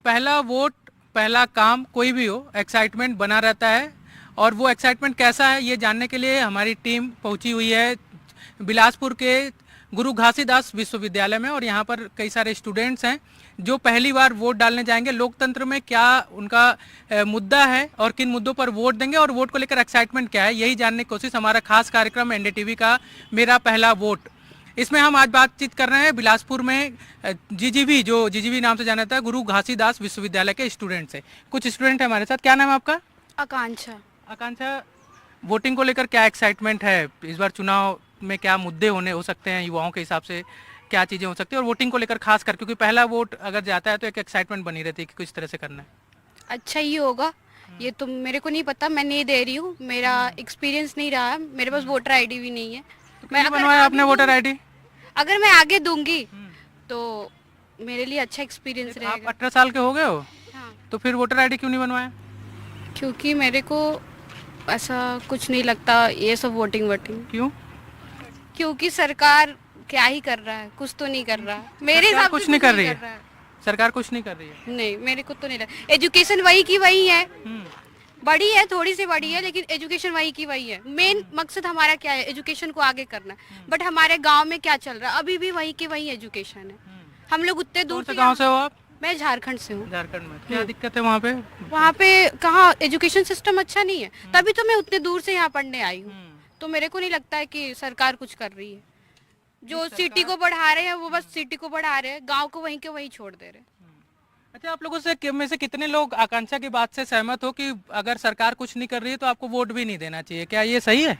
पहला वोट पहला काम कोई भी हो, एक्साइटमेंट बना रहता है। और वो एक्साइटमेंट कैसा है ये जानने के लिए हमारी टीम पहुंची हुई है बिलासपुर के गुरु घासीदास विश्वविद्यालय में। और यहाँ पर कई सारे स्टूडेंट्स हैं जो पहली बार वोट डालने जाएंगे। लोकतंत्र में क्या उनका मुद्दा है और किन मुद्दों पर वोट देंगे और वोट को लेकर एक्साइटमेंट क्या है, यही जानने की कोशिश हमारा खास कार्यक्रम एनडीटीवी का मेरा पहला वोट। इसमें हम आज बातचीत कर रहे हैं बिलासपुर में जीजीवी, जो जीजीवी नाम से जाना जाता है, गुरु घासीदास विश्वविद्यालय के स्टूडेंट से। कुछ स्टूडेंट है हमारे साथ। क्या नाम है आपका? आकांक्षा। आकांक्षा, वोटिंग को लेकर क्या एक्साइटमेंट है? इस बार चुनाव में क्या मुद्दे हो सकते हैं, युवाओं के हिसाब से क्या चीज़ें हो सकती है, और वोटिंग को लेकर खास कर, क्योंकि पहला वोट अगर जाता है तो एक एक्साइटमेंट बनी रहती है कि किस तरह से करना है। अच्छा ही होगा, ये तो मेरे को नहीं पता, मैं नहीं दे रही हूँ, मेरा एक्सपीरियंस नहीं रहा है, मेरे पास वोटर आईडी भी नहीं है। मैं बनवाया आपने वोटर आईडी? अगर मैं आगे दूंगी तो मेरे लिए अच्छा एक्सपीरियंस रहेगा। आप 18 साल के हो गए हो? हाँ। तो फिर वोटर आईडी क्यों नहीं बनवाया? क्योंकि मेरे को ऐसा कुछ नहीं लगता ये सब वोटिंग वोटिंग। क्यों? क्योंकि सरकार क्या ही कर रहा है, कुछ तो नहीं कर रहा है मेरे हिसाब से। कुछ नहीं कर रही है सरकार, कुछ नहीं कर रही है। नहीं, मेरे को तो नहीं लगता। एजुकेशन वही की वही है, बड़ी है, थोड़ी सी बड़ी है, लेकिन एजुकेशन वही की वही है। मेन मकसद हमारा क्या है? एजुकेशन को आगे करना है। बट हमारे गांव में क्या चल रहा है? अभी भी वही की वही एजुकेशन है। हम लोग उतने दूर से। गांव से हो आप? मैं झारखंड से हूँ। झारखंड में क्या दिक्कत है वहाँ पे? वहाँ पे कहाँ एजुकेशन सिस्टम अच्छा नहीं है, तभी तो मैं उतने दूर से यहाँ पढ़ने आई हूँ। तो मेरे को नहीं लगता है कि सरकार कुछ कर रही है। जो सिटी को बढ़ा रहे हैं वो बस सिटी को बढ़ा रहे हैं, गाँव को वहीं के वहीं छोड़ दे रहे हैं। अच्छा, आप लोगों से में से कितने लोग आकांक्षा की बात से सहमत हो कि अगर सरकार कुछ नहीं कर रही है तो आपको वोट भी नहीं देना चाहिए? क्या ये सही है?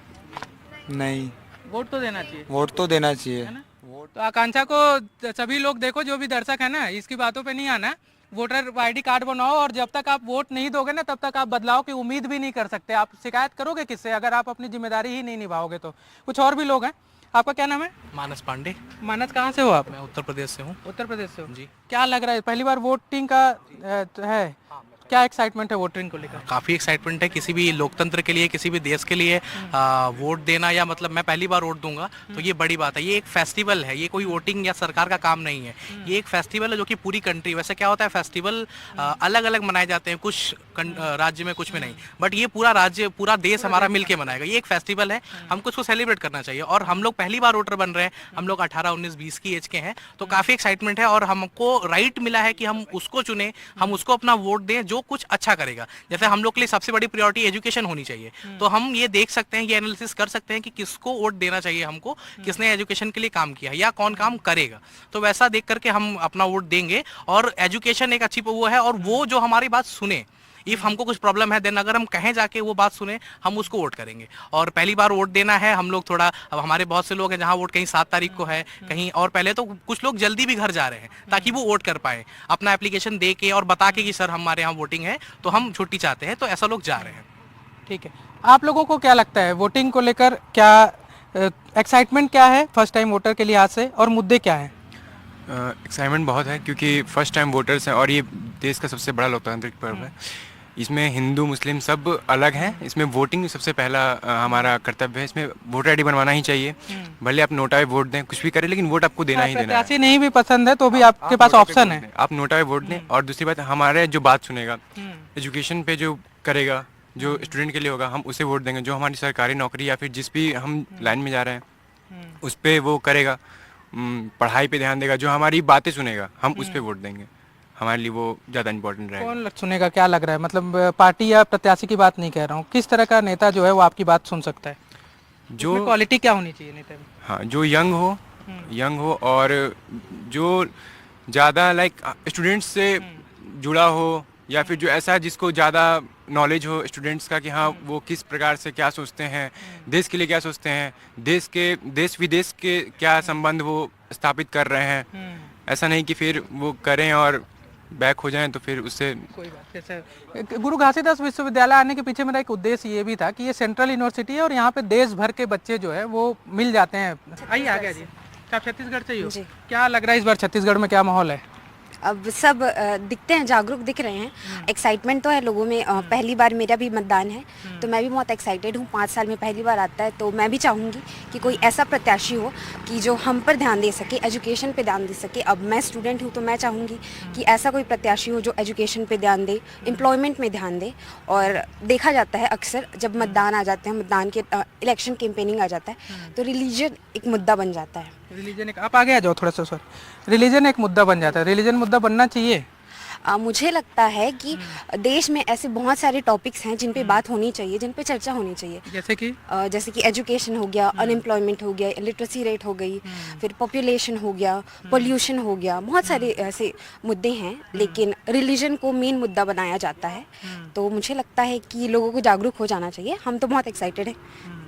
नहीं, वोट तो देना चाहिए। वोट तो देना चाहिए। है ना? तो आकांक्षा को सभी लोग देखो, जो भी दर्शक है ना, इसकी बातों पे नहीं आना। वोटर आईडी कार्ड बनाओ और जब तक आप वोट नहीं दोगे ना तब तक आप बदलाव की उम्मीद भी नहीं कर सकते। आप शिकायत करोगे किससे अगर आप अपनी जिम्मेदारी ही नहीं निभाओगे तो? कुछ और भी लोग हैं। आपका क्या नाम है? मानस पांडे। मानस, कहाँ से हो आप? मैं उत्तर प्रदेश से हूँ। उत्तर प्रदेश से हो जी। क्या लग रहा है, पहली बार वोटिंग का है? क्या एक्साइटमेंट है वोटिंग को लेकर? काफ़ी एक्साइटमेंट है किसी भी लोकतंत्र के लिए, किसी भी देश के लिए वोट देना, या मतलब मैं पहली बार वोट दूंगा तो ये बड़ी बात है। ये एक फेस्टिवल है, ये कोई वोटिंग या सरकार का काम नहीं है। ये एक फेस्टिवल है जो कि पूरी कंट्री, वैसे क्या होता है फेस्टिवल अलग अलग मनाए जाते हैं, कुछ राज्य में कुछ में नहीं, बट ये पूरा राज्य पूरा देश हमारा मिलके मनाएगा। ये एक फेस्टिवल है, हमको उसको सेलिब्रेट करना चाहिए। और हम लोग पहली बार वोटर बन रहे हैं, हम लोग 18, 19, 20 की एज के हैं, तो काफ़ी एक्साइटमेंट है। और हमको राइट मिला है कि हम उसको चुने, हम उसको अपना वोट दें जो कुछ अच्छा करेगा। जैसे हम लोग के लिए सबसे बड़ी प्रायोरिटी एजुकेशन होनी चाहिए, तो हम ये देख सकते हैं, ये एनालिसिस कर सकते हैं कि किसको वोट देना चाहिए हमको, किसने एजुकेशन के लिए काम किया है या कौन काम करेगा। तो वैसा देख करके हम अपना वोट देंगे। और एजुकेशन एक अच्छी वो है, और वो जो हमारी बात सुने, इफ हमको कुछ प्रॉब्लम है देन अगर हम कहें जाके वो बात सुने, हम उसको वोट करेंगे। और पहली बार वोट देना है हम लोग थोड़ा, अब हमारे बहुत से लोग हैं जहाँ वोट कहीं 7 तारीख को है, कहीं और पहले, तो कुछ लोग जल्दी भी घर जा रहे हैं ताकि वो वोट कर पाए, अपना एप्लीकेशन दे के और बता के कि सर हमारे यहाँ वोटिंग है तो हम छुट्टी चाहते हैं, तो ऐसा लोग जा रहे हैं। ठीक है, आप लोगों को क्या लगता है वोटिंग को लेकर, क्या एक्साइटमेंट क्या है फर्स्ट टाइम वोटर के लिहाज से, और मुद्दे क्या हैं? एक्साइटमेंट बहुत है क्योंकि फर्स्ट टाइम वोटर्स हैं और ये देश का सबसे बड़ा लोकतांत्रिक पर्व है। इसमें हिंदू मुस्लिम सब अलग हैं, इसमें वोटिंग सबसे पहला हमारा कर्तव्य है। इसमें वोटर आईडी बनवाना ही चाहिए, भले आप नोटा पे वोट दें, कुछ भी करें, लेकिन वोट आपको देना ही देना है। प्रत्याशी नहीं भी पसंद है तो भी आपके पास ऑप्शन है, आप नोटा पे वोट दें। और दूसरी बात, हमारे जो बात सुनेगा, एजुकेशन पे जो करेगा, जो स्टूडेंट के लिए होगा, हम उसे वोट देंगे। जो हमारी सरकारी नौकरी या फिर जिस भी हम लाइन में जा रहे हैं उस पर वो करेगा, पढ़ाई पे ध्यान देगा, जो हमारी बातें सुनेगा हम उस पर वोट देंगे। हमारे लिए वो ज़्यादा इंपॉर्टेंट रहेगा। कौन सुनेगा, क्या लग रहा है? मतलब पार्टी या प्रत्याशी की बात नहीं कह रहा हूँ, किस तरह का नेता जो है वो आपकी बात सुन सकता है? जो क्वालिटी क्या होनी चाहिए नेता में? हाँ, जो यंग हो और जो ज़्यादा लाइक स्टूडेंट्स से जुड़ा हो, या फिर जो ऐसा जिसको ज़्यादा नॉलेज हो स्टूडेंट्स का कि हाँ वो किस प्रकार से क्या सोचते हैं, देश के लिए क्या सोचते हैं, देश विदेश के क्या संबंध वो स्थापित कर रहे हैं। ऐसा नहीं कि फिर वो करें और बैक हो जाएं तो फिर उससे कोई बात। जैसे गुरु घासीदास विश्वविद्यालय आने के पीछे मेरा एक उद्देश्य ये भी था कि ये सेंट्रल यूनिवर्सिटी है और यहाँ पे देश भर के बच्चे जो है वो मिल जाते हैं। आइए आ गया जी, आप छत्तीसगढ़ से ही हो, क्या लग रहा है इस बार छत्तीसगढ़ में क्या माहौल है? अब सब दिखते हैं, जागरूक दिख रहे हैं, एक्साइटमेंट तो है लोगों में। पहली बार मेरा भी मतदान है तो मैं भी बहुत एक्साइटेड हूँ। 5 साल में पहली बार आता है तो मैं भी चाहूँगी कि कोई ऐसा प्रत्याशी हो कि जो हम पर ध्यान दे सके, एजुकेशन पे ध्यान दे सके। अब मैं स्टूडेंट हूँ तो मैं चाहूँगी कि ऐसा कोई प्रत्याशी हो जो एजुकेशन पे ध्यान दे, एम्प्लॉयमेंट में ध्यान दे। और देखा जाता है अक्सर जब मतदान आ जाते हैं, मतदान के इलेक्शन कैंपेनिंग आ जाता है तो रिलीजन एक मुद्दा बन जाता है। रिलीजन एक, आप आगे आ जाओ थोड़ा सा सर। रिलीजन एक मुद्दा बन जाता है, रिलीजन मुद्दा बनना चाहिए। मुझे लगता है कि देश में ऐसे बहुत सारे टॉपिक्स हैं जिन पे बात होनी चाहिए, जिन पे चर्चा होनी चाहिए। जैसे कि एजुकेशन हो गया, अनएम्प्लॉयमेंट हो गया, लिटरेसी रेट हो गई, फिर पॉपुलेशन हो गया, पोल्यूशन हो गया, बहुत सारे ऐसे मुद्दे हैं। लेकिन रिलीजन को मेन मुद्दा बनाया जाता है। तो मुझे लगता है कि लोगों को जागरूक हो जाना चाहिए। हम तो बहुत एक्साइटेड हैं।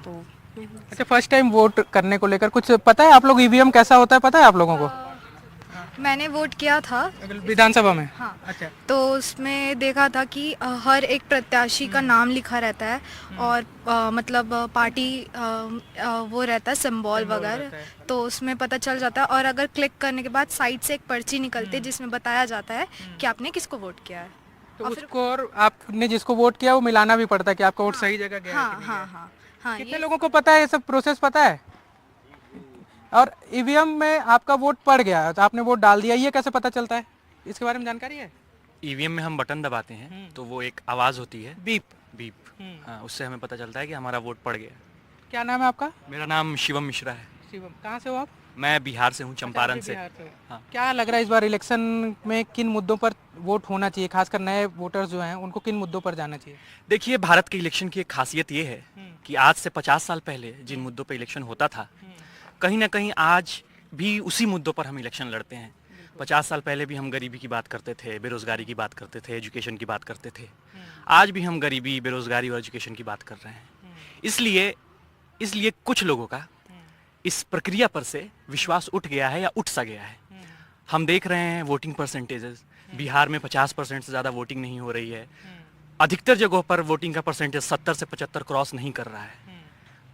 तो अच्छा, फर्स्ट टाइम वोट करने को लेकर कुछ पता है आप लोग? ईवीएम कैसा होता है पता है आप लोगों को? मैंने वोट किया था विधानसभा में। हाँ। अच्छा, तो उसमें देखा था कि हर एक प्रत्याशी का नाम लिखा रहता है और मतलब पार्टी वो रहता है सिंबल वगैरह, तो उसमें पता चल जाता है। और अगर क्लिक करने के बाद साइड से एक पर्ची निकलती है जिसमें बताया जाता है कि आपने किसको वोट किया है। तो उसको और आपने जिसको वोट किया वो मिलाना भी पड़ता है कि आपका वोट सही जगह गया है हाँ कि नहीं हाँ गया। हाँ हाँ। कितने लोगों को पता है ये सब प्रोसेस पता है? और ईवीएम में आपका वोट पड़ गया तो आपने वोट डाल दिया, ये कैसे पता चलता है? इसके बारे में जानकारी है? ईवीएम में हम बटन दबाते हैं तो वो एक आवाज़ होती है, बीप। बीप। हाँ, उससे हमें पता चलता है कि हमारा वोट पड़ गया। क्या नाम है आपका? मेरा नाम शिवम मिश्रा है। शिवम, कहाँ से हो आप? मैं बिहार से हूँ, चंपारण से। बिहार से हो। हाँ। क्या लग रहा है इस बार इलेक्शन में किन मुद्दों पर वोट होना चाहिए, खासकर नए वोटर्स जो हैं उनको किन मुद्दों पर जाना चाहिए? देखिए, भारत के इलेक्शन की एक खासियत ये है कि आज से 50 साल पहले जिन मुद्दों पर इलेक्शन होता था, कहीं ना कहीं आज भी उसी मुद्दों पर हम इलेक्शन लड़ते हैं। 50 साल पहले भी हम गरीबी की बात करते थे, बेरोजगारी की बात करते थे, एजुकेशन की बात करते थे। आज भी हम गरीबी, बेरोजगारी और एजुकेशन की बात कर रहे हैं। इसलिए कुछ लोगों का इस प्रक्रिया पर से विश्वास उठ गया है या उठ सा गया है। हम देख रहे हैं वोटिंग परसेंटेजेस, बिहार में 50% से ज़्यादा वोटिंग नहीं हो रही है। अधिकतर जगहों पर वोटिंग का परसेंटेज 70 से 75 क्रॉस नहीं कर रहा है।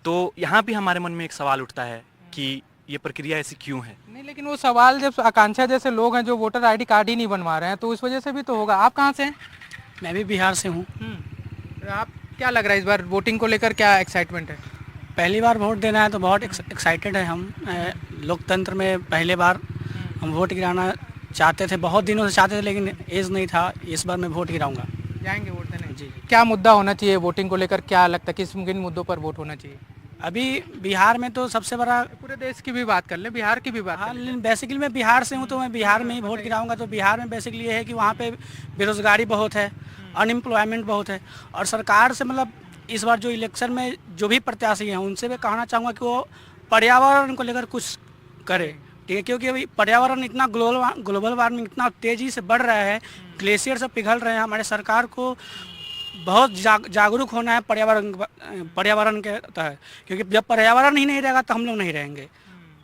तो यहाँ भी हमारे मन में एक सवाल उठता है कि ये प्रक्रिया ऐसी क्यों है? नहीं, लेकिन वो सवाल जब आकांक्षा जैसे लोग हैं जो वोटर आईडी कार्ड ही नहीं बनवा रहे हैं तो उस वजह से भी तो होगा। आप कहाँ से हैं? मैं भी बिहार से हूँ। आप क्या लग रहा है इस बार वोटिंग को लेकर क्या एक्साइटमेंट है? पहली बार वोट देना है तो बहुत एक्साइटेड है हम। लोकतंत्र में पहले बार हम वोट गिराना चाहते थे, बहुत दिनों से चाहते थे, लेकिन एज नहीं था। इस बार मैं वोट गिराऊंगा। जाएंगे वोट देने? जी। क्या मुद्दा होना चाहिए वोटिंग को लेकर? क्या लगता है किस किन मुद्दों पर वोट होना चाहिए? अभी बिहार में तो सबसे बड़ा, पूरे देश की भी बात कर ले, बिहार की भी बात हाँ, कर ले। लेकिन बेसिकली मैं बिहार से हूँ तो मैं बिहार में ही वोट गिराऊंगा। तो बिहार में बेसिकली ये है कि वहाँ पे बेरोजगारी बहुत है, अनएम्प्लॉयमेंट बहुत है। और सरकार से मतलब इस बार जो इलेक्शन में जो भी प्रत्याशी हैं उनसे मैं कहना चाहूँगा कि वो पर्यावरण को लेकर कुछ करे, ठीक है? क्योंकि अभी पर्यावरण इतना ग्लोबल वार्मिंग इतना तेज़ी से बढ़ रहा है, ग्लेशियर सब पिघल रहे हैं। हमारे सरकार को बहुत जागरूक होना है पर्यावरण के तहत, क्योंकि जब पर्यावरण ही नहीं रहेगा तो हम लोग नहीं रहेंगे।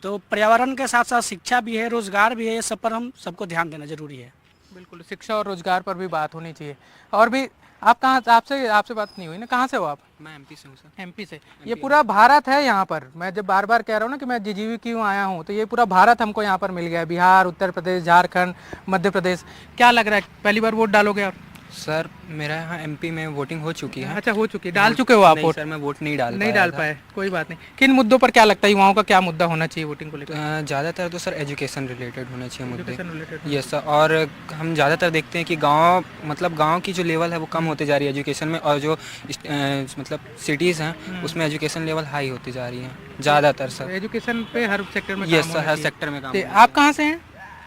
तो पर्यावरण के साथ साथ शिक्षा भी है, रोजगार भी है, ये सब पर हम सबको ध्यान देना जरूरी है। बिल्कुल, शिक्षा और रोजगार पर भी बात होनी चाहिए। और भी आप कहाँ, आपसे बात नहीं हुई ना, कहाँ से हो आप? मैं एमपी से हूँ सर। एमपी से। ये पूरा भारत है यहाँ पर। मैं जब बार बार कह रहा हूँ ना कि मैं जीजीवी क्यों आया हूँ, तो ये पूरा भारत हमको यहाँ पर मिल गया है। बिहार, उत्तर प्रदेश, झारखंड, मध्य प्रदेश। क्या लग रहा है पहली बार वोट डालोगे आप? सर मेरा यहाँ एमपी में वोटिंग हो चुकी है। अच्छा, हो चुकी है। डाल चुके हो आप वोट? सर मैं वोट नहीं डाल पाए। कोई बात नहीं। किन मुद्दों पर क्या लगता है युवाओं का क्या मुद्दा होना चाहिए वोटिंग को लेकर? ज़्यादातर तो सर एजुकेशन रिलेटेड होने चाहिए मुद्दे। Education related. Yes sir. और हम ज़्यादातर देखते हैं कि गांव की जो लेवल है वो कम होती जा रही है एजुकेशन में, और जो मतलब सिटीज़ हैं उसमें एजुकेशन लेवल हाई होती जा रही है ज़्यादातर सर। एजुकेशन पे हर सेक्टर में यस सर, हर सेक्टर में काम। आप कहाँ से हैं?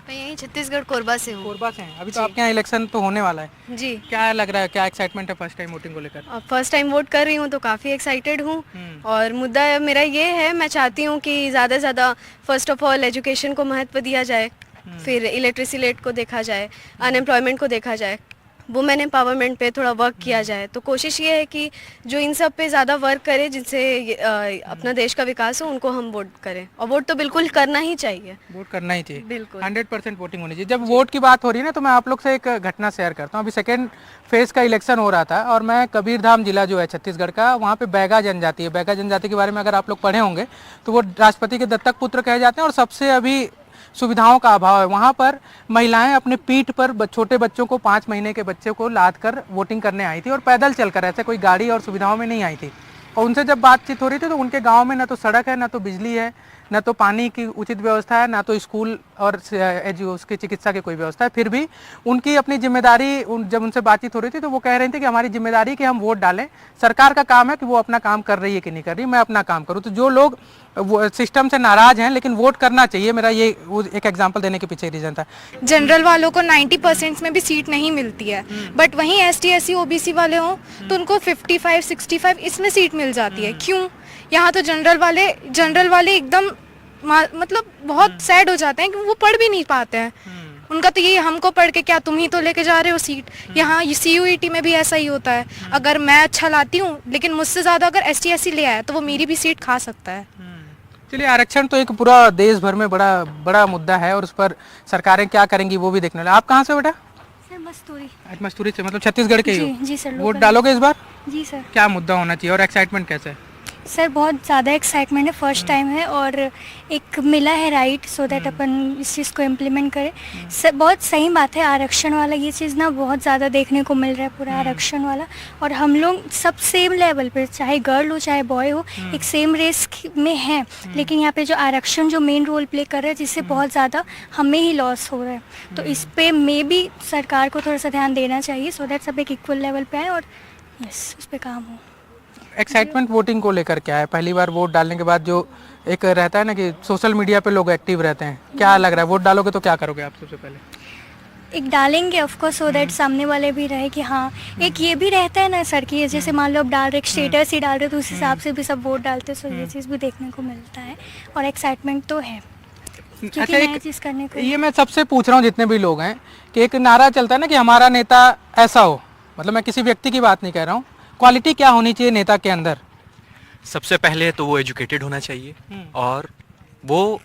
मैं यहीं छत्तीसगढ़ कोरबा से हूँ। कोरबा से हैं। अभी तो आपके यहाँ इलेक्शन तो होने वाला है। जी। क्या लग रहा है, क्या एक्साइटमेंट है फर्स्ट टाइम वोटिंग को लेकर? फर्स्ट टाइम वोट कर रही हूँ तो काफ़ी एक्साइटेड हूँ। और मुद्दा मेरा ये है, मैं चाहती हूँ कि ज़्यादा से ज़्यादा फर्स्ट ऑफ ऑल एजुकेशन को महत्व दिया जाए, फिर इलेक्ट्रिसिटी रेट को देखा जाए, अनएम्प्लॉयमेंट को देखा जाए, वुमेन एम्पावरमेंट पे थोड़ा वर्क किया जाए। तो कोशिश ये है कि जो इन सब पे ज़्यादा वर्क करे, जिनसे अपना देश का विकास हो, उनको हम वोट करें। और वोट तो बिल्कुल करना ही चाहिए। वोट करना ही चाहिए, बिल्कुल 100% वोटिंग होनी चाहिए। जब वोट की बात हो रही है ना, तो मैं आप लोग से एक घटना शेयर करता हूँ। अभी सेकेंड फेज का इलेक्शन हो रहा था और मैं कबीरधाम जिला जो है छत्तीसगढ़ का, वहाँ पे बैगा जनजाति है। बैगा जनजाति के बारे में अगर आप लोग पढ़े होंगे तो वो राष्ट्रपति के दत्तक पुत्र कहे जाते हैं और सबसे अभी सुविधाओं का अभाव है। वहाँ पर महिलाएं अपने पीठ पर छोटे बच्चों को 5 महीने के बच्चे को लाद कर वोटिंग करने आई थी और पैदल चलकर, ऐसे कोई गाड़ी और सुविधाओं में नहीं आई थी। और उनसे जब बातचीत हो रही थी तो उनके गांव में ना तो सड़क है, ना तो बिजली है, ना तो पानी की उचित व्यवस्था है, ना तो स्कूल और उसकी चिकित्सा की कोई व्यवस्था है। फिर भी उनकी अपनी जिम्मेदारी, जब उनसे बातचीत हो रही थी तो वो कह रहे थे कि हमारी जिम्मेदारी कि हम वोट डालें, सरकार का काम है कि वो अपना काम कर रही है कि नहीं कर रही, मैं अपना काम करूँ। तो जो लोग वो सिस्टम से नाराज हैं लेकिन वोट करना चाहिए, मेरा ये एक एग्जाम्पल देने के पीछे रीजन था। जनरल वालों को 90% में भी सीट नहीं मिलती है, बट वहीं ST SC OBC वाले हों तो उनको 55 65 इसमें सीट मिल जाती है। क्यों? यहाँ तो जनरल वाले एकदम मतलब बहुत सैड हो जाते हैं कि वो पढ़ भी नहीं पाते हैं। उनका तो ये, हमको पढ़ के क्या, तुम ही तो लेके जा रहे हो सीट। यहाँ CUET में भी ऐसा ही होता है, अगर मैं अच्छा लाती हूँ लेकिन मुझसे ज्यादा अगर ST SC ले आया तो वो मेरी भी सीट खा सकता है। चलिए, आरक्षण तो एक पूरा देश भर में बड़ा मुद्दा है और उस पर सरकारें क्या करेंगी वो भी देखने वाला। आप कहाँ से बेटा? सर मस्तूरी। मस्तूरी से, मतलब छत्तीसगढ़ के ही हो? जी सर। वोट डालोगे इस बार? जी सर। क्या मुद्दा होना चाहिए और एक्साइटमेंट कैसे है? सर बहुत ज़्यादा एक्साइटमेंट है, फर्स्ट टाइम है और एक मिला है राइट सो दैट अपन इस चीज़ को इम्प्लीमेंट करें। सर बहुत सही बात है, आरक्षण वाला ये चीज़ ना बहुत ज़्यादा देखने को मिल रहा है, पूरा आरक्षण वाला। और हम लोग सब सेम लेवल पे, चाहे गर्ल हो चाहे बॉय हो, एक सेम रेस में है। लेकिन यहाँ पे जो आरक्षण जो मेन रोल प्ले कर रहा है, जिससे बहुत ज़्यादा हमें ही लॉस हो रहा है, तो इस पे मे भी सरकार को थोड़ा सा ध्यान देना चाहिए सो दैट सब एक इक्वल लेवल पे आए और यस उस पर काम हो। एक्साइटमेंट वोटिंग को लेकर क्या है? पहली बार वोट डालने के बाद जो एक रहता है ना कि सोशल मीडिया पे लोग एक्टिव रहते हैं, क्या लग रहा है? वोट डालोगे तो क्या करोगे आप सबसे पहले? एक डालेंगे ऑफ कोर्स सो दैट सामने वाले भी रहे कि हाँ, एक ये भी रहता है ना सर कि जैसे मान लो आप डाल रहे स्टेटस ही डाल रहे तो उस हिसाब से भी सब वोट डालते हैं, सो ये चीज़ भी देखने को मिलता है और एक्साइटमेंट तो है क्योंकि नया चीज़ करने को। ये मैं सबसे पूछ रहा हूँ जितने भी लोग हैं कि एक नारा चलता है ना कि हमारा नेता ऐसा हो, मतलब मैं किसी व्यक्ति की बात नहीं कह रहा हूँ, क्वालिटी क्या होनी चाहिए नेता के अंदर? सबसे पहले तो वो एजुकेटेड होना चाहिए और वो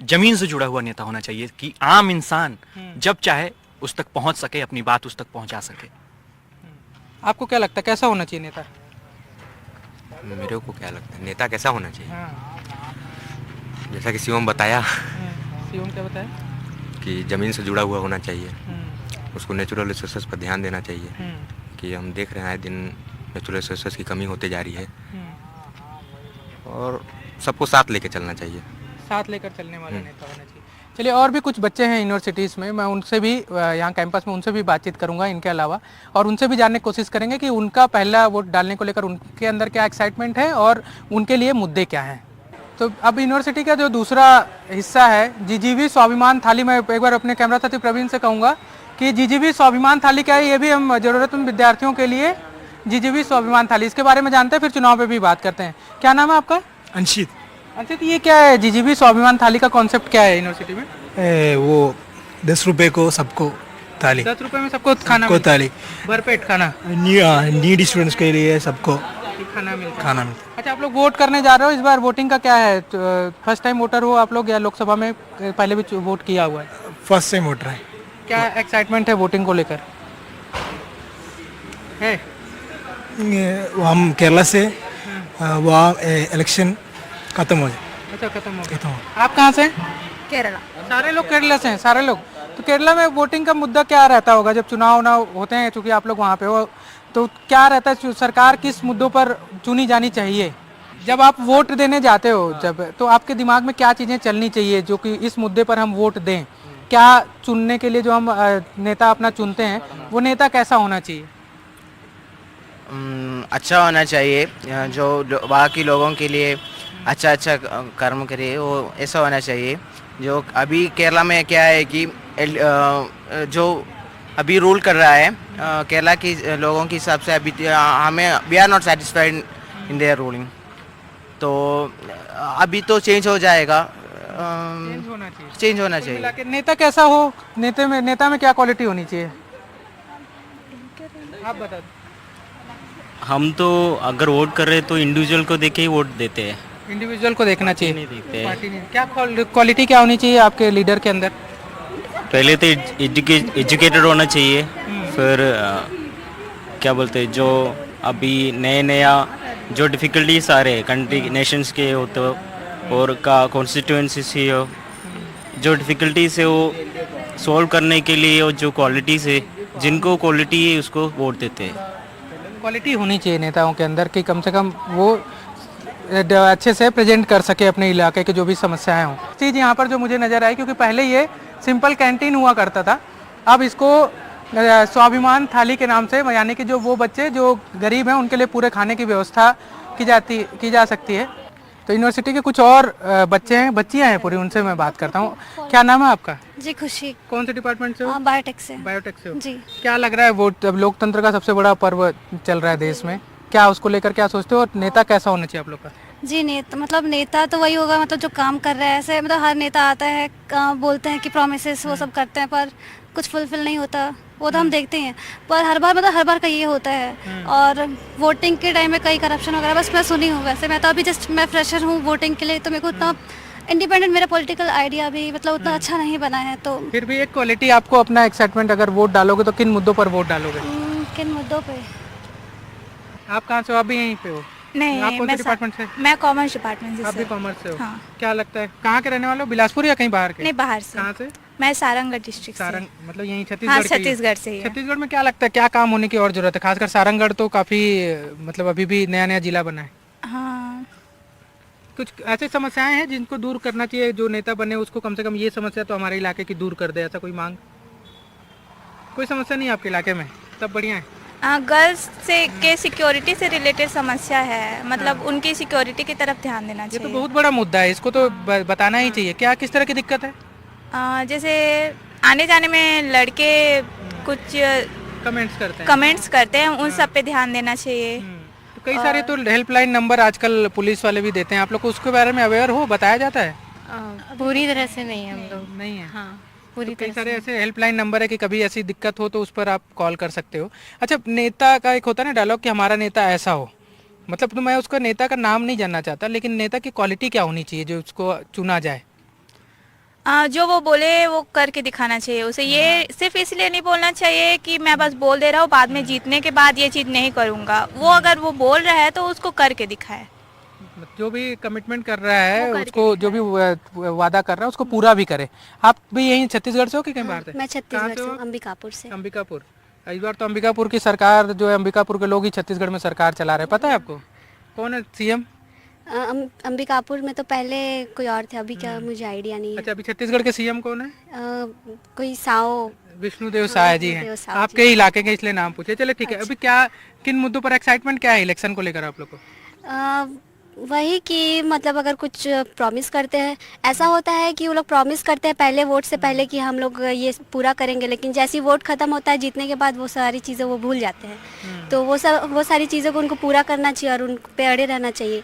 जमीन से जुड़ा हुआ नेता होना चाहिए कि आम इंसान जब चाहे उस तक पहुंच सके, अपनी बात उस तक पहुंचा सके। आपको क्या लगता है कैसा होना चाहिए नेता? मेरे को क्या लगता है नेता कैसा होना चाहिए? जैसा कि शिवम बताया, शिवम क्या बताया कि ज़मीन से जुड़ा हुआ होना चाहिए, उसको नेचुरल रिसोर्सेज पर ध्यान देना चाहिए कि हम देख रहे हैं आए दिन नेचुरल रिसोर्सेज की कमी होती जा रही है और सबको साथ लेके चलना चाहिए, साथ लेकर चलने वाला नेता होना चाहिए। चलिए, और भी कुछ बच्चे हैं यूनिवर्सिटीज़ में, मैं उनसे भी यहाँ कैंपस में उनसे भी बातचीत करूँगा इनके अलावा, और उनसे भी जानने की कोशिश करेंगे कि उनका पहला वोट डालने को लेकर उनके अंदर क्या एक्साइटमेंट है और उनके लिए मुद्दे क्या हैं। तो अब यूनिवर्सिटी का जो दूसरा हिस्सा है GGV स्वाभिमान थाली, मैं एक बार अपने कैमरा साथी प्रवीण से कहूँगा कि GGV स्वाभिमान थाली क्या है, ये भी हम ज़रूरतमंद विद्यार्थियों के लिए GGV स्वाभिमान थाली, इसके बारे में जानते हैं, फिर चुनाव पे भी बात करते हैं। क्या नाम है आपका? अंशित। अंशित, ये क्या है GGV स्वाभिमान थाली का कॉन्सेप्ट क्या है यूनिवर्सिटी में? वो 10 रुपए को सबको थाली, 10 रुपए में सबको खाना को थाली, भरपेट खाना, नीड स्टूडेंट्स के लिए सबको खाना मिलता खाना। अच्छा, आप लोग वोट करने जा रहे हो, इस बार वोटिंग का क्या है? फर्स्ट टाइम वोटर हो आप लोग या लोकसभा में पहले भी वोट किया हुआ है? फर्स्ट टाइम वोटर है। क्या एक्साइटमेंट है वोटिंग को लेकर? है हम केरला से, वहाँ इलेक्शन खत्म हो जाए। अच्छा, खत्म हो गया। आप कहाँ से? केरला। सारे लोग केरला से हैं, सारे लोग। तो केरला में वोटिंग का मुद्दा क्या रहता होगा जब चुनाव होते हैं, चूँकि आप लोग वहाँ पे हो, तो क्या रहता है, सरकार किस मुद्दों पर चुनी जानी चाहिए? जब आप वोट देने जाते हो जब, तो आपके दिमाग में क्या चीज़ें चलनी चाहिए जो कि इस मुद्दे पर हम वोट दें? क्या चुनने के लिए जो हम नेता अपना चुनते हैं, वो नेता कैसा होना चाहिए? अच्छा होना चाहिए, जो वहाँ के लोगों के लिए अच्छा कर्म करे, वो ऐसा होना चाहिए। जो अभी केरला में क्या है कि जो अभी रूल कर रहा है केरला के लोगों के हिसाब से, अभी हमें we are not satisfied in their ruling, तो अभी तो चेंज हो जाएगा। चेंज होना चाहिए। नेता कैसा हो? नेता में क्या क्वालिटी होनी चाहिए? आप बता दो। हम तो अगर वोट कर रहे हैं तो इंडिविजुअल को देख के ही वोट देते हैं, इंडिविजुअल को देखना चाहिए, नहीं देखते हैं। क्या क्वालिटी क्या होनी चाहिए आपके लीडर के अंदर? पहले तो एजुकेटेड होना चाहिए, फिर क्या बोलते हैं, जो अभी नया जो डिफ़िकल्टीज आ रहे हैं कंट्री नेशंस के हो तो, और का कॉन्स्टिट्यूएंसीज ही हो, जो डिफ़िकल्टीज है वो सॉल्व करने के लिए, और जो क्वालिटीज़ है जिनको क्वालिटी है उसको वोट देते हैं। क्वालिटी होनी चाहिए नेताओं के अंदर कि कम से कम वो अच्छे से प्रेजेंट कर सके अपने इलाके के जो भी समस्याएं हों। चीज़ यहाँ पर जो मुझे नज़र आई, क्योंकि पहले ये सिंपल कैंटीन हुआ करता था, अब इसको स्वाभिमान थाली के नाम से, यानी कि जो वो बच्चे जो गरीब हैं उनके लिए पूरे खाने की व्यवस्था की जा सकती है। तो यूनिवर्सिटी के कुछ और बच्चे हैं, बच्चियां हैं पूरी, उनसे मैं बात करता हूँ। क्या नाम है आपका? जी खुशी। कौन से डिपार्टमेंट से हो? बायोटेक से। बायोटेक से हो जी। क्या लग रहा है, वोट अब लोकतंत्र का सबसे बड़ा पर्व चल रहा है देश में, क्या उसको लेकर क्या सोचते हो, और नेता कैसा होना चाहिए आप लोग का? जी नेता तो वही होगा, मतलब जो काम कर रहा है। ऐसे मतलब हर नेता आता है, बोलते हैं कि प्रोमिसेस वो सब करते हैं, पर कुछ फुलफिल नहीं होता, वो तो हम देखते हैं। पर हर बार का ये होता है। और वोटिंग के टाइम में कई करप्शन वगैरह बस मैं सुनी हूँ। वैसे मैं तो अभी मैं फ्रेशर हूँ वोटिंग के लिए, तो मेरे को उतना इंडिपेंडेंट मेरा पॉलिटिकल आइडिया भी मतलब उतना अच्छा नहीं बना है। तो फिर भी एक क्वालिटी आपको अपना एक्साइटमेंट, अगर वोट डालोगे तो किन मुद्दों पर वोट डालोगे? किन मुद्दों पे? आप कहाँ से हो? आप भी यहीं पे हो? नहीं, आप कौन से डिपार्टमेंट से? मैं कॉमर्स डिपार्टमेंट से। आप भी कॉमर्स से हो? हाँ। क्या लगता है कहाँ के रहने वाले हो, बिलासपुर या कहीं बाहर के? नहीं, बाहर से। कहाँ से? मैं सारंगढ़ डिस्ट्रिक्ट से। मतलब यहीं छत्तीसगढ़? हाँ, छत्तीसगढ़ से ही है। छत्तीसगढ़ में क्या लगता है क्या काम होने की और जरूरत है? खासकर सारंगढ़ तो काफी मतलब अभी भी नया जिला बना है। हाँ, कुछ ऐसी समस्याएं हैं जिनको दूर करना चाहिए, जो नेता बने उसको कम से कम ये समस्या तो हमारे इलाके की दूर कर दे, ऐसा कोई मांग? कोई समस्या नहीं आपके इलाके में? सब बढ़िया है? गर्ल्स से के सिक्योरिटी से रिलेटेड समस्या है, मतलब उनकी सिक्योरिटी की तरफ ध्यान देना ये चाहिए। तो बहुत बड़ा मुद्दा है, इसको तो बताना ही चाहिए। क्या किस तरह की दिक्कत है? जैसे आने जाने में लड़के कुछ कमेंट्स करते हैं, उन सब पे ध्यान देना चाहिए। तो कई सारे तो हेल्पलाइन नंबर आजकल पुलिस वाले भी देते हैं, आप लोग को उसके बारे में अवेयर हो, बताया जाता है? पूरी तरह से नहीं हम लोग। नहीं है? हाँ, तो कई सारे ऐसे हेल्पलाइन नंबर है कि कभी ऐसी दिक्कत हो तो उस पर आप कॉल कर सकते हो। अच्छा, नेता का एक होता है ना डायलॉग कि हमारा नेता ऐसा हो, मतलब तो मैं उसका नेता का नाम नहीं जानना चाहता, लेकिन नेता की क्वालिटी क्या होनी चाहिए जो उसको चुना जाए? जो वो बोले वो करके दिखाना चाहिए उसे। ये सिर्फ इसलिए नहीं बोलना चाहिए कि मैं बस बोल दे रहा हूँ, बाद में जीतने के बाद ये चीज़ नहीं करूँगा। वो अगर वो बोल रहा है तो उसको करके दिखाए। जो भी कमिटमेंट कर रहा है उसको, जो भी वादा कर रहा है उसको पूरा भी करे। आप भी यहीं छत्तीसगढ़ से हो कि कहीं बाहर से? मैं छत्तीसगढ़ से हूँ, अंबिकापुर से। अंबिकापुर। इस बार तो अंबिकापुर की सरकार जो है, अंबिकापुर के लोग ही छत्तीसगढ़ में सरकार चला रहे हैं, पता है आपको? कौन है सीएम? अंबिकापुर में तो पहले कोई और थे, अभी क्या मुझे आइडिया नहीं है। अच्छा, अभी छत्तीसगढ़ के सीएम कौन है? कोई साओ विष्णुदेव साय जी हैं, आपके ही इलाके के, इसलिए नाम पूछे। चलो ठीक है। अभी क्या किन मुद्दों पर एक्साइटमेंट क्या है इलेक्शन को लेकर आप लोग को? वही कि मतलब अगर कुछ प्रॉमिस करते हैं, ऐसा होता है कि वो लोग प्रॉमिस करते हैं पहले वोट से पहले कि हम लोग ये पूरा करेंगे, लेकिन जैसे ही वोट खत्म होता है जीतने के बाद वो सारी चीज़ें वो भूल जाते हैं। तो वो सारी चीज़ों को उनको पूरा करना चाहिए और उन पे अड़े रहना चाहिए।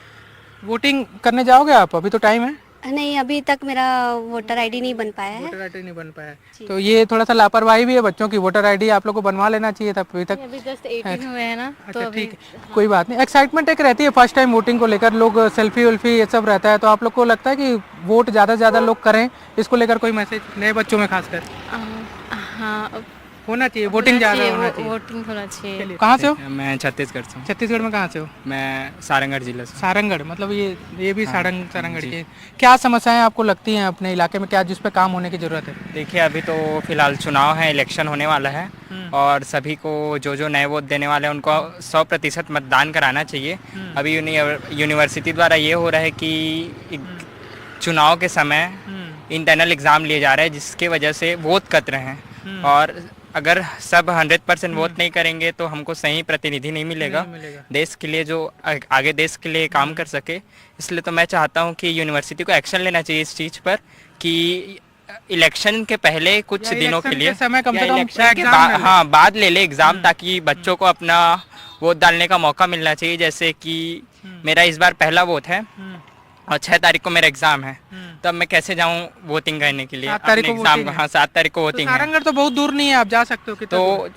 वोटिंग करने जाओगे आप? अभी तो टाइम है। नहीं, अभी तक मेरा वोटर आईडी नहीं बन पाया है। वोटर आईडी नहीं बन पाया, तो ये थोड़ा सा लापरवाही भी है बच्चों की। वोटर आईडी आप लोग को बनवा लेना चाहिए था, अभी तक। अभी जस्ट 18 हुए हैं ना। अच्छा ठीक है, कोई बात नहीं। एक्साइटमेंट एक रहती है फर्स्ट टाइम वोटिंग को लेकर, लोग सेल्फी वेल्फी ये सब रहता है, तो आप लोग को लगता है कि वोट ज़्यादा से ज़्यादा लोग करें, इसको लेकर कोई मैसेज नए बच्चों में खासकर? हाँ, होना चाहिए, वोटिंग ज़्यादा होना चाहिए। वोटिंग होना चाहिए। कहाँ से हो? मैं छत्तीसगढ़ से हूँ। छत्तीसगढ़ में कहाँ से हो? मैं सारंगढ़ जिले से। सारंगढ़, मतलब ये भी सारंगढ़ की। क्या समस्याएं आपको लगती हैं अपने इलाके में, क्या जिस पे काम होने की जरूरत है? देखिए, अभी तो फिलहाल चुनाव है, इलेक्शन होने वाला है, और सभी को जो नए वोट देने वाले हैं उनको 100% मतदान कराना चाहिए। अभी यूनिवर्सिटी द्वारा ये हो रहा है कि चुनाव के समय इंटरनल एग्ज़ाम लिए जा रहे हैं, जिसके वजह से वोट कत रहे हैं, और अगर सब 100% वोट नहीं करेंगे तो हमको सही प्रतिनिधि नहीं मिलेगा देश के लिए, जो आगे देश के लिए काम कर सके। इसलिए तो मैं चाहता हूं कि यूनिवर्सिटी को एक्शन लेना चाहिए इस चीज़ पर कि इलेक्शन के पहले कुछ दिनों के लिए समय कम से कम इलेक्शन के बाद ले ले एग्ज़ाम, ताकि बच्चों को अपना वोट डालने का मौका मिलना चाहिए। जैसे कि मेरा इस बार पहला वोट है और 6 तारीख को मेरा एग्जाम है, तब मैं कैसे जाऊं वोटिंग करने के लिए? 7 तारीख को एग्जाम। हाँ, 7 तारीख को वोटिंग है। सारंगढ़ तो बहुत दूर नहीं है, आप जा सकते हो। तो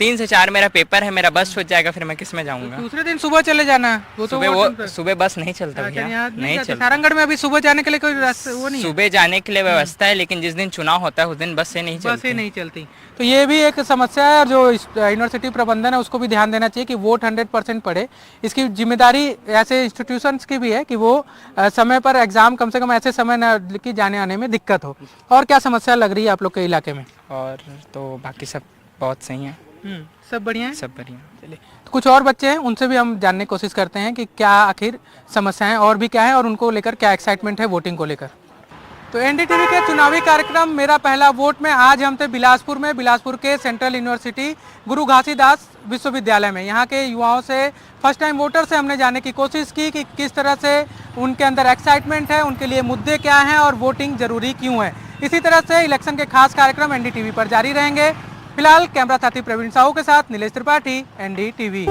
3 से 4 मेरा पेपर है, मेरा बस छूट जाएगा, फिर मैं किस में जाऊंगा? दूसरे दिन सुबह चले जाना, वो तो सुबह बस नहीं चलता अच्छा, भैया, यहाँ नहीं चलता। सारंगगढ़ में अभी सुबह जाने के लिए कोई रास्ता वो नहीं है? सुबह जाने के लिए व्यवस्था है, लेकिन जिस दिन चुनाव होता है उस दिन बस से नहीं चलती। बसें नहीं चलती। तो ये भी एक समस्या है, और जो यूनिवर्सिटी प्रबंधन है उसको भी ध्यान देना चाहिए कि वोट 100% पड़े। इसकी जिम्मेदारी ऐसे इंस्टीट्यूशंस की भी है कि वो समय पर एग्जाम कम से कम ऐसे समय न कि जाने आने में दिक्कत हो। और क्या समस्या लग रही है आप लोग के इलाके में? और तो बाकी सब बहुत सही है, सब बढ़िया है, सब बढ़िया। चलिए, तो कुछ और बच्चे हैं, उनसे भी हम जानने की कोशिश करते हैं कि क्या आखिर समस्याएं और भी क्या है और उनको लेकर क्या एक्साइटमेंट है वोटिंग को लेकर। तो एनडीटीवी के चुनावी कार्यक्रम मेरा पहला वोट में आज हम थे बिलासपुर में, बिलासपुर के सेंट्रल यूनिवर्सिटी गुरु घासीदास विश्वविद्यालय में। यहाँ के युवाओं से, फर्स्ट टाइम वोटर से हमने जानने की कोशिश की कि किस तरह से उनके अंदर एक्साइटमेंट है, उनके लिए मुद्दे क्या हैं और वोटिंग जरूरी क्यों है। इसी तरह से इलेक्शन के खास कार्यक्रम एनडीटीवी पर जारी रहेंगे। फिलहाल कैमरा साथी प्रवीण साहू के साथ नीलेश त्रिपाठी, एनडीटीवी।